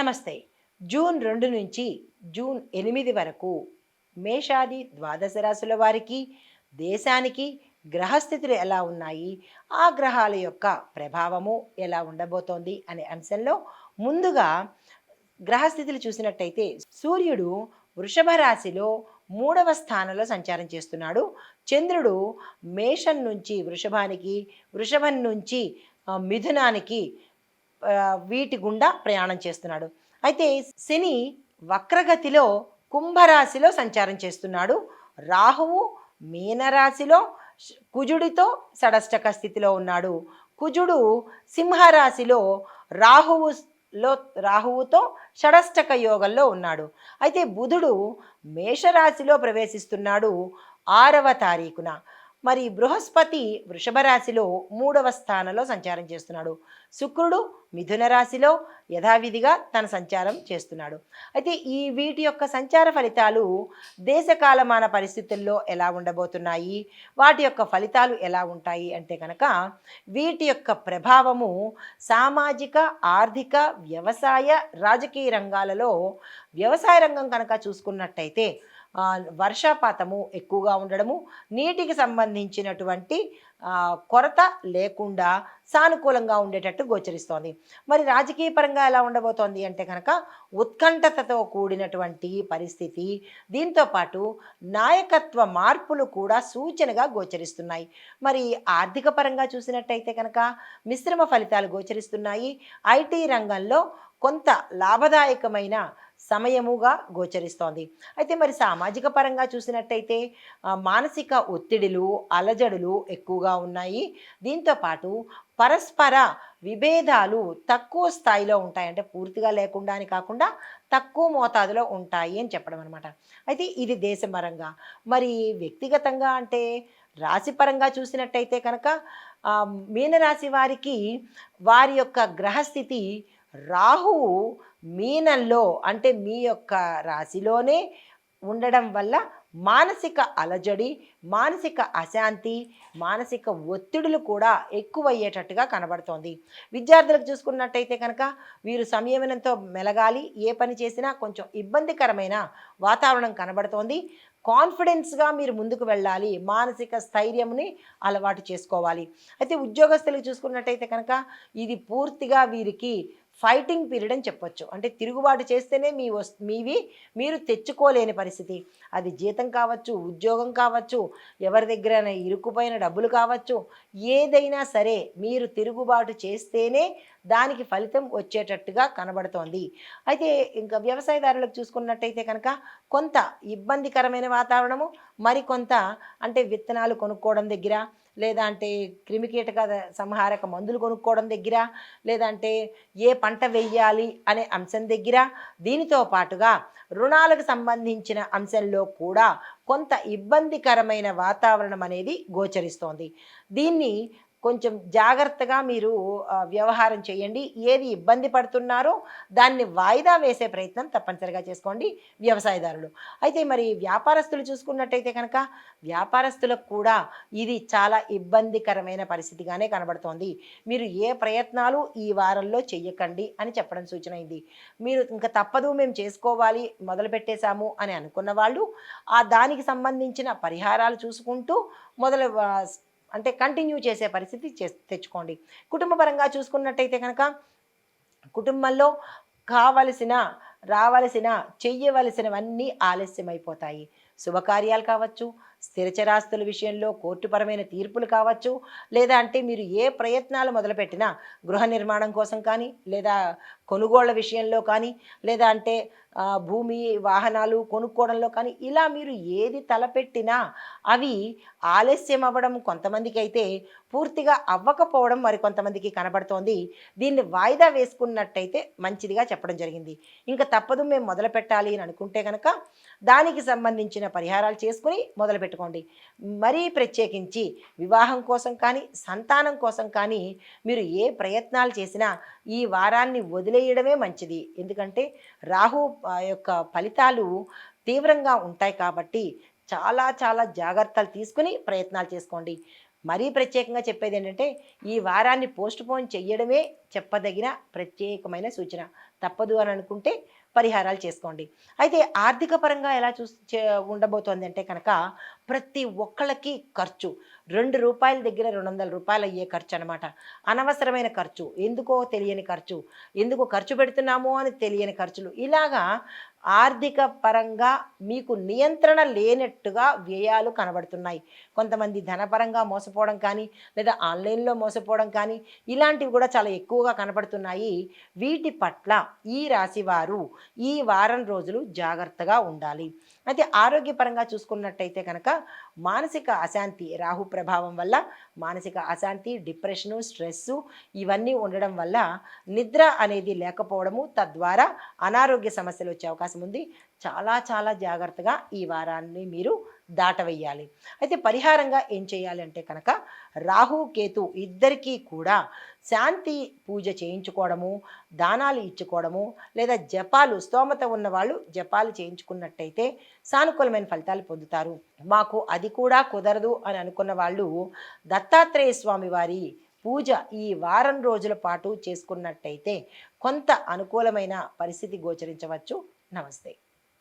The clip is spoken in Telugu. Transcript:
నమస్తే. జూన్ 2 నుంచి జూన్ 8 వరకు మేషాది ద్వాదశ రాశుల వారికి, దేశానికి గ్రహస్థితులు ఎలా ఉన్నాయి, ఆ గ్రహాల యొక్క ప్రభావము ఎలా ఉండబోతోంది అనే అంశంలో ముందుగా గ్రహస్థితులు చూసినట్టయితే సూర్యుడు వృషభ రాశిలో 3వ స్థానంలో సంచారం చేస్తున్నాడు. చంద్రుడు మేషం నుంచి వృషభానికి, వృషభం నుంచి మిథునానికి వీటి గుండా ప్రయాణం చేస్తున్నాడు. అయితే శని వక్రగతిలో కుంభరాశిలో సంచారం చేస్తున్నాడు. రాహువు మీనరాశిలో కుజుడితో షడష్టక స్థితిలో ఉన్నాడు. కుజుడు సింహరాశిలో రాహువుతో షడష్టక యోగంలో ఉన్నాడు. అయితే బుధుడు మేషరాశిలో ప్రవేశిస్తున్నాడు 6వ తారీఖున. మరి బృహస్పతి వృషభ రాశిలో 3వ స్థానంలో సంచారం చేస్తున్నాడు. శుక్రుడు మిథున రాశిలో యథావిధిగా తన సంచారం చేస్తున్నాడు. అయితే వీటి యొక్క సంచార ఫలితాలు దేశకాలమాన పరిస్థితుల్లో ఎలా ఉండబోతున్నాయి, వాటి యొక్క ఫలితాలు ఎలా ఉంటాయి అంటే కనుక వీటి యొక్క ప్రభావము సామాజిక, ఆర్థిక, వ్యవసాయ, రాజకీయ రంగాలలో వ్యవసాయ రంగం కనుక చూసుకున్నట్టయితే వర్షపాతము ఎక్కువగా ఉండడము, నీటికి సంబంధించినటువంటి కొరత లేకుండా సానుకూలంగా ఉండేటట్టు గోచరిస్తోంది. మరి రాజకీయ పరంగా ఎలా ఉండబోతోంది అంటే కనుక ఉత్కంఠతతో కూడినటువంటి పరిస్థితి, దీంతోపాటు నాయకత్వ మార్పులు కూడా సూచనగా గోచరిస్తున్నాయి. మరి ఆర్థిక పరంగా చూసినట్టయితే కనుక మిశ్రమ ఫలితాలు గోచరిస్తున్నాయి. ఐటీ రంగంలో కొంత లాభదాయకమైన సమయముగా గోచరిస్తోంది. అయితే మరి సామాజిక పరంగా చూసినట్టయితే మానసిక ఒత్తిడులు, అలజడులు ఎక్కువగా ఉన్నాయి. దీంతోపాటు పరస్పర విభేదాలు తక్కువ స్థాయిలో ఉంటాయి. అంటే పూర్తిగా లేకుండా అని కాకుండా తక్కువ మోతాదులో ఉంటాయి అని చెప్పడం అనమాట. అయితే ఇది దేశపరంగా. మరి వ్యక్తిగతంగా అంటే రాశిపరంగా చూసినట్టయితే కనుక మీనరాశి వారికి వారి యొక్క గ్రహస్థితి రాహువు మీనంలో అంటే మీ యొక్క రాశిలోనే ఉండడం వల్ల మానసిక అలజడి, మానసిక అశాంతి, మానసిక ఒత్తిడులు కూడా ఎక్కువయ్యేటట్టుగా కనబడుతోంది. విద్యార్థులకు చూసుకున్నట్టయితే కనుక వీరు సంయమనంతో మెలగాలి. ఏ పని చేసినా కొంచెం ఇబ్బందికరమైన వాతావరణం కనబడుతోంది. కాన్ఫిడెన్స్గా మీరు ముందుకు వెళ్ళాలి. మానసిక స్థైర్యంని అలవాటు చేసుకోవాలి. అయితే ఉద్యోగస్తులకు చూసుకున్నట్టయితే కనుక ఇది పూర్తిగా వీరికి ఫైటింగ్ పీరియడ్ అని చెప్పొచ్చు. అంటే తిరుగుబాటు చేస్తేనే మీవి మీరు తెచ్చుకోలేని పరిస్థితి. అది జీతం కావచ్చు, ఉద్యోగం కావచ్చు, ఎవరి దగ్గర ఇరుక్కుపోయిన డబ్బులు కావచ్చు, ఏదైనా సరే మీరు తిరుగుబాటు చేస్తేనే దానికి ఫలితం వచ్చేటట్టుగా కనబడుతోంది. అయితే ఇంకా వ్యవసాయదారులకు చూసుకున్నట్టయితే కనుక కొంత ఇబ్బందికరమైన వాతావరణము, మరికొంత అంటే విత్తనాలు కొనుక్కోవడం దగ్గర, లేదా అంటే క్రిమికీటక సంహారక మందులు కొనుక్కోవడం దగ్గర, లేదంటే ఏ పంట వెయ్యాలి అనే అంశం దగ్గర, దీనితో పాటుగా రుణాలకు సంబంధించిన అంశంలో కూడా కొంత ఇబ్బందికరమైన వాతావరణం అనేది గోచరిస్తోంది. దీన్ని కొంచెం జాగ్రత్తగా మీరు వ్యవహారం చేయండి. ఏది ఇబ్బంది పడుతున్నారో దాన్ని వాయిదా వేసే ప్రయత్నం తప్పనిసరిగా చేసుకోండి వ్యవసాయదారులు. అయితే మరి వ్యాపారస్తులు చూసుకున్నట్టయితే కనుక వ్యాపారస్తులకు కూడా ఇది చాలా ఇబ్బందికరమైన పరిస్థితిగానే కనబడుతోంది. మీరు ఏ ప్రయత్నాలు ఈ వారంలో చెయ్యకండి అని చెప్పడం సూచన అయింది. మీరు ఇంకా తప్పదు, మేము చేసుకోవాలి, మొదలుపెట్టేశాము అని అనుకున్న వాళ్ళు దానికి సంబంధించిన పరిహారాలు చూసుకుంటూ అంటే కంటిన్యూ చేసే పరిస్థితి తెచ్చుకోండి. కుటుంబ పరంగా చూసుకున్నట్టయితే కనుక కుటుంబంలో రావలసిన చెయ్యవలసినవన్నీ ఆలస్యమైపోతాయి. శుభకార్యాలు కావచ్చు, స్థిరచరాస్తుల విషయంలో కోర్టుపరమైన తీర్పులు కావచ్చు, లేదా అంటే మీరు ఏ ప్రయత్నాలు మొదలుపెట్టినా గృహ నిర్మాణం కోసం కానీ, లేదా కొనుగోళ్ల విషయంలో కానీ, లేదా అంటే భూమి వాహనాలు కొనుక్కోవడంలో కానీ, ఇలా మీరు ఏది తలపెట్టినా అవి ఆలస్యం అవ్వడం కొంతమందికి అయితే పూర్తిగా అవ్వకపోవడం మరికొంతమందికి కనబడుతోంది. దీన్ని వాయిదా వేసుకున్నట్టయితే మంచిదిగా చెప్పడం జరిగింది. ఇంకా తప్పదు, మేము మొదలు పెట్టాలి అని అనుకుంటే కనుక దానికి సంబంధించిన పరిహారాలు చేసుకుని మొదలు పెట్టుకోండి. మరీ ప్రత్యేకించి వివాహం కోసం కానీ, సంతానం కోసం కానీ మీరు ఏ ప్రయత్నాలు చేసినా ఈ వారాన్ని వదిలేయడమే మంచిది. ఎందుకంటే రాహు యొక్క ఫలితాలు తీవ్రంగా ఉంటాయి కాబట్టి చాలా చాలా జాగ్రత్తలు తీసుకుని ప్రయత్నాలు చేసుకోండి. మరీ ప్రత్యేకంగా చెప్పేది ఏంటంటే ఈ వారాన్ని పోస్ట్పోన్ చెయ్యడమే చెప్పదగిన ప్రత్యేకమైన సూచన. తప్పదు అని అనుకుంటే పరిహారాలు చేసుకోండి. అయితే ఆర్థిక పరంగా ఎలా ఉండబోతోంది అంటే కనుక ప్రతి ఒక్కళ్ళకి ఖర్చు రూ. 2 దగ్గర రూ. 200 అయ్యే ఖర్చు అనమాట. అనవసరమైన ఖర్చు, ఎందుకో తెలియని ఖర్చు, ఎందుకు ఖర్చు పెడుతున్నామో అని తెలియని ఖర్చులు, ఇలాగా ఆర్థిక పరంగా మీకు నియంత్రణ లేనట్టుగా వ్యయాలు కనబడుతున్నాయి. కొంతమంది ధనపరంగా మోసపోవడం కానీ, లేదా ఆన్‌లైన్‌లో మోసపోవడం కానీ, ఇలాంటివి కూడా చాలా ఎక్కువగా కనపడుతున్నాయి. వీటి పట్ల ఈ రాశివారు ఈ వారం రోజులు జాగ్రత్తగా ఉండాలి. అయితే ఆరోగ్యపరంగా చూసుకున్నట్టయితే కనుక మానసిక అశాంతి, రాహు ప్రభావం వల్ల మానసిక అశాంతి, డిప్రెషను, స్ట్రెస్సు ఇవన్నీ ఉండడం వల్ల నిద్ర అనేది లేకపోవడము, తద్వారా అనారోగ్య సమస్యలు వచ్చే అవకాశం ఉంది. చాలా చాలా జాగ్రత్తగా ఈ వారాన్ని మీరు దాటవేయాలి. అయితే పరిహారంగా ఏం చేయాలి అంటే కనుక రాహు కేతు ఇద్దరికీ కూడా శాంతి పూజ చేయించుకోవడము, దానాలు ఇచ్చుకోవడము, లేదా జపాలు స్తోమత ఉన్నవాళ్ళు జపాలు చేయించుకున్నట్టయితే సానుకూలమైన ఫలితాలు పొందుతారు. మాకు అది కూడా కుదరదు అని అనుకున్న వాళ్ళు దత్తాత్రేయ స్వామి వారి పూజ ఈ వారం రోజుల పాటు చేసుకున్నట్టయితే కొంత అనుకూలమైన పరిస్థితి గోచరించవచ్చు. నమస్తే.